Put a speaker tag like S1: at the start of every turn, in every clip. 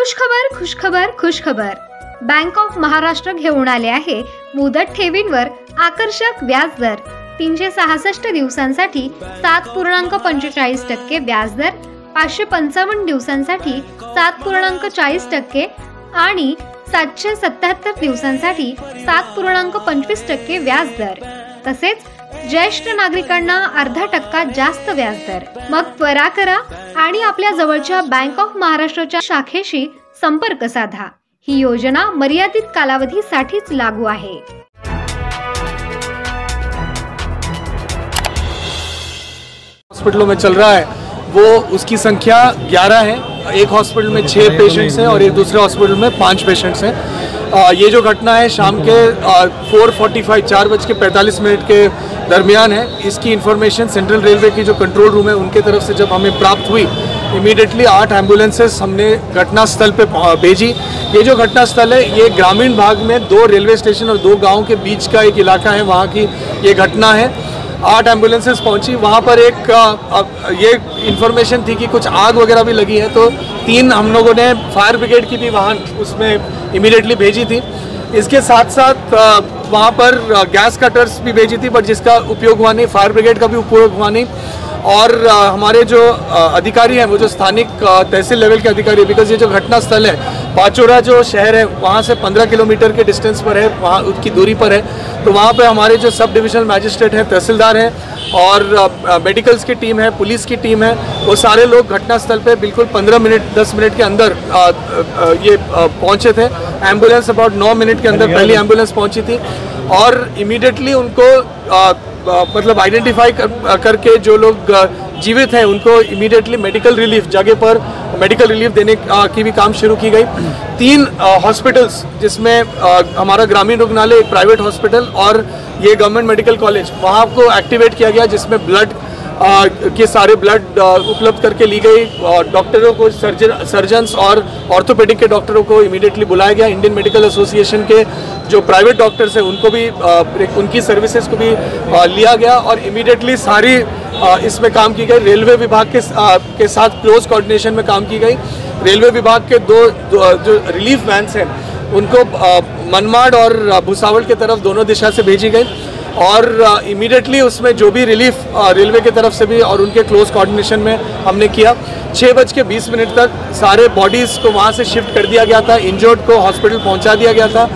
S1: खुशखबर. Bank of Maharashtra घेऊन आले आहे मुदत ठेवींवर आकर्षक व्याजदर. 366 दिवसांसाठी 7.45% व्याजदर, 555 दिवसांसाठी 7.40% आणि 777 दिवसांसाठी 7.25% व्याजदर. तसेच ज्येष्ठ नागरिकांना 0.5% जास्त व्याजदर. मग त्वरा करा आणि आपल्या जवळच्या बँक ऑफ महाराष्ट्राच्या शाखेशी संपर्क साधा. ही योजना मर्यादित कालावधीसाठीच लागू आहे.
S2: हॉस्पिटलों में चल रहा है वो उसकी संख्या 11 है. एक हॉस्पिटल में 6 पेशेंट्स हैं और एक दूसरे हॉस्पिटल में 5 पेशेंट्स हैं. ये जो घटना है शाम के 4:45 के दरमियान है. इसकी इन्फॉर्मेशन सेंट्रल रेलवे की जो कंट्रोल रूम है उनके तरफ से जब हमें प्राप्त हुई, इमीडिएटली 8 एम्बुलेंसेस हमने घटनास्थल पे भेजी. ये जो घटनास्थल है ये ग्रामीण भाग में 2 रेलवे स्टेशन और 2 गाँव के बीच का एक इलाका है. वहाँ की ये घटना है. 8 एम्बुलेंसेस पहुंची. वहाँ पर एक ये इन्फॉर्मेशन थी कि कुछ आग वगैरह भी लगी है, तो 3 हम लोगों ने फायर ब्रिगेड की भी वाहन उसमें इमीडिएटली भेजी थी. इसके साथ साथ वहाँ पर गैस कटर्स भी भेजी थी, बट जिसका उपयोग हुआ नहीं. फायर ब्रिगेड का भी उपयोग हुआ नहीं. और हमारे जो अधिकारी हैं वो जो स्थानिक तहसील लेवल के अधिकारी, बिकॉज ये जो घटना स्थल है पाचोरा जो शहर है वहाँ से 15 किलोमीटर के डिस्टेंस पर है, वहाँ उसकी दूरी पर है. तो वहाँ पे हमारे जो सब डिविजनल मैजिस्ट्रेट हैं, तहसीलदार हैं और मेडिकल्स की टीम है, पुलिस की टीम है, वो सारे लोग घटनास्थल पे बिल्कुल 15 मिनट 10 मिनट के अंदर ये पहुँचे थे. एम्बुलेंस अबाउट 9 मिनट के अंदर पहली एम्बुलेंस पहुँची थी और इमीडिएटली उनको मतलब आइडेंटिफाई करके जो लोग जीवित हैं उनको इमीडिएटली मेडिकल रिलीफ जगह पर मेडिकल रिलीफ देने की भी काम शुरू की गई. 3 हॉस्पिटल्स जिसमें हमारा ग्रामीण रुग्णालय, एक प्राइवेट हॉस्पिटल और ये गवर्नमेंट मेडिकल कॉलेज, वहाँ को एक्टिवेट किया गया, जिसमें ब्लड के सारे ब्लड उपलब्ध करके ली गई. डॉक्टरों को, सर्जन्स और ऑर्थोपेडिक के डॉक्टरों को इमीडिएटली बुलाया गया. इंडियन मेडिकल एसोसिएशन के जो प्राइवेट डॉक्टर्स हैं उनको भी उनकी सर्विसेज को भी लिया गया और इमीडिएटली सारी इसमें काम की गई. रेलवे विभाग के साथ क्लोज कोऑर्डिनेशन में काम की गई. रेलवे विभाग के दो जो रिलीफ वैन्स हैं उनको मनमाड और भुसावल के तरफ दोनों दिशा से भेजी गई और इमीडिएटली उसमें जो भी रिलीफ रेलवे की तरफ से भी और उनके क्लोज कोऑर्डिनेशन में हमने किया. 6:20 तक सारे बॉडीज़ को वहाँ से शिफ्ट कर दिया गया था. इंजर्ड को हॉस्पिटल पहुँचा दिया गया था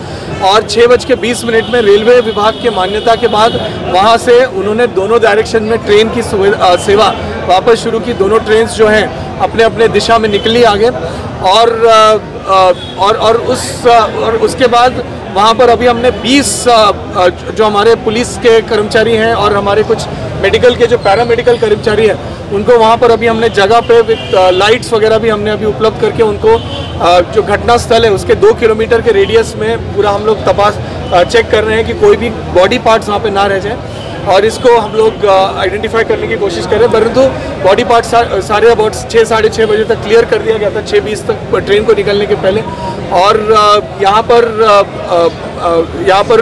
S2: और 6:20 में रेलवे विभाग के मान्यता के बाद वहाँ से उन्होंने दोनों डायरेक्शन में ट्रेन की सेवा वापस शुरू की. दोनों ट्रेन जो हैं अपने अपने दिशा में निकली आगे और उसके बाद वहाँ पर अभी हमने 20 जो हमारे पुलिस के कर्मचारी हैं और हमारे कुछ मेडिकल के जो पैरामेडिकल कर्मचारी हैं उनको वहाँ पर अभी हमने जगह पे विद लाइट्स वगैरह भी हमने अभी उपलब्ध करके उनको जो घटना स्थल है उसके 2 किलोमीटर के रेडियस में पूरा हम लोग तपास चेक कर रहे हैं कि कोई भी बॉडी पार्ट्स वहाँ पे ना रह जाए और इसको हम लोग आइडेंटिफाई करने की कोशिश कर रहे हैं. परंतु बॉडी पार्ट सारे अबाउट 6 साढ़े 6 बजे तक क्लियर कर दिया गया था, 6:20 तक ट्रेन को निकलने के पहले. और यहाँ पर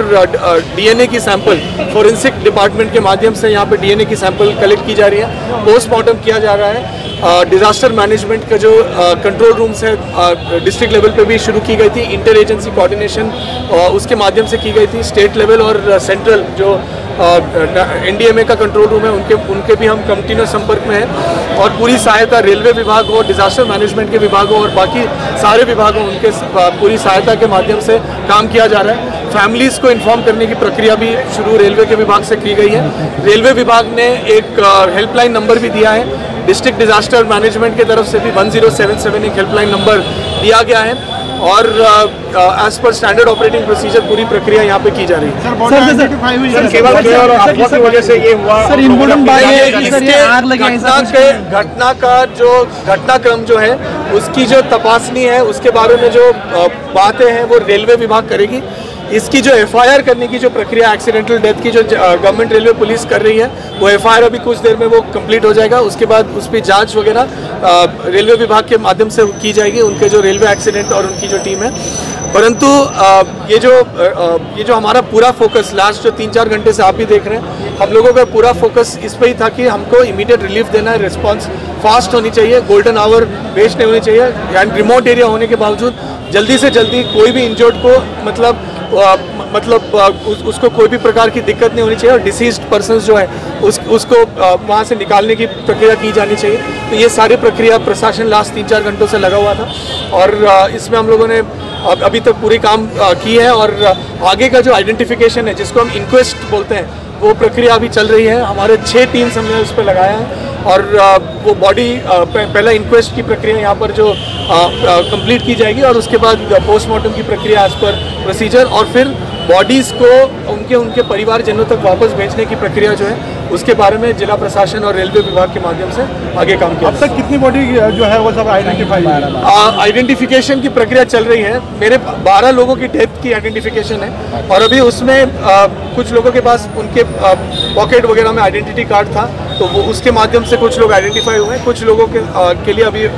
S2: डीएनए की सैंपल फॉरेंसिक डिपार्टमेंट के माध्यम से यहाँ पे डीएनए की सैंपल कलेक्ट की जा रही है, पोस्टमार्टम किया जा रहा है. डिज़ास्टर मैनेजमेंट का जो कंट्रोल रूम्स है डिस्ट्रिक्ट लेवल पे भी शुरू की गई थी. इंटर एजेंसी कोऑर्डिनेशन उसके माध्यम से की गई थी. स्टेट लेवल और सेंट्रल जो एनडीएमए का कंट्रोल रूम है उनके भी हम कंटिन्यूस संपर्क में हैं और पूरी सहायता रेलवे विभाग हो, डिज़ास्टर मैनेजमेंट के विभाग हो और बाकी सारे विभाग हो, उनके पूरी सहायता के माध्यम से काम किया जा रहा है. फैमिलीज़ को इन्फॉर्म करने की प्रक्रिया भी शुरू रेलवे के विभाग से की गई है. रेलवे विभाग ने एक हेल्पलाइन नंबर भी दिया है. डिस्ट्रिक्ट डिज़ास्टर मैनेजमेंट की तरफ से भी 1077 एक हेल्पलाइन नंबर दिया गया है और as per standard operating procedure पूरी प्रक्रिया यहाँ पे की जा रही है. घटना का जो घटनाक्रम जो है उसकी जो तपासनी है उसके बारे में जो बातें हैं वो रेलवे विभाग करेगी. इसकी जो एफआईआर करने की जो प्रक्रिया एक्सीडेंटल डेथ की जो गवर्नमेंट रेलवे पुलिस कर रही है वो एफआईआर अभी कुछ देर में वो कंप्लीट हो जाएगा. उसके बाद उस पर जांच वगैरह रेलवे विभाग के माध्यम से की जाएगी, उनके जो रेलवे एक्सीडेंट और उनकी जो टीम है. परंतु ये जो हमारा पूरा फोकस लास्ट जो 3-4 घंटे से आप भी देख रहे हैं, हम लोगों का पूरा फोकस इस पे ही था कि हमको इमीडिएट रिलीफ देना है, रिस्पांस फास्ट होनी चाहिए, गोल्डन आवर वेस्ट नहीं होनी चाहिए, एंड रिमोट एरिया होने के बावजूद जल्दी से जल्दी कोई भी इंजर्ड को उसको कोई भी प्रकार की दिक्कत नहीं होनी चाहिए, और डिसीज्ड पर्सन्स जो है उसको वहाँ से निकालने की प्रक्रिया की जानी चाहिए। तो ये सारी प्रक्रिया प्रशासन लास्ट 3-4 घंटों से लगा हुआ था, और इसमें हम लोगों ने अभी तक पूरी काम की है, और आगे का जो आइडेंटिफिकेशन है जिसको हम इंक्वेस्ट बोलते हैं, वो प्रक्रिया अभी चल रही है। हमारे 6 टीम्स हमने उस पर लगाया है, और वो बॉडी पहला इंक्वेस्ट की प्रक्रिया यहाँ पर जो कंप्लीट की जाएगी, और उसके बाद पोस्टमार्टम की प्रक्रिया एज पर प्रोसीजर, और फिर बॉडीज़ को उनके परिवारजनों तक वापस भेजने की प्रक्रिया जो है उसके बारे में जिला प्रशासन और रेलवे विभाग के माध्यम से आगे काम किया।
S3: अब तक कितनी बॉडी जो है वो सब
S2: आइडेंटिफिकेशन की प्रक्रिया चल रही है। मेरे 12 लोगों की डेथ की आइडेंटिफिकेशन है, और अभी उसमें कुछ लोगों के पास उनके पॉकेट वगैरह में आइडेंटिटी कार्ड था, तो वो उसके माध्यम से कुछ लोग आइडेंटिफाई हुए हैं, कुछ लोगों के लिए अभी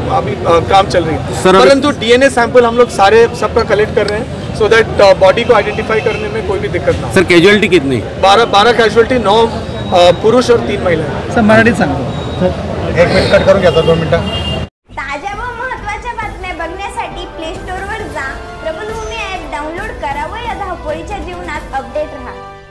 S2: काम चल रही है। परंतु डीएनए सैंपल हम लोग सबका कलेक्ट कर रहे हैं, सो दैट बॉडी को आइडेंटिफाई करने में कोई भी दिक्कत ना हो।
S4: सर कैजुअल्टी कितनी?
S2: 12 कैजुअल्टी, 9 पुरुष और 3 महिला।
S3: सर मराठीत सांगतो, 1 मिनिट कट करून घ्या, 2 मिनिटं।
S5: ताज्या व महत्त्वाच्या बातम्या बघण्यासाठी प्ले स्टोअरवर जा, प्रबलभूमी ॲप डाउनलोड करा व या धावपळीच्या जीवनात अपडेट राहा।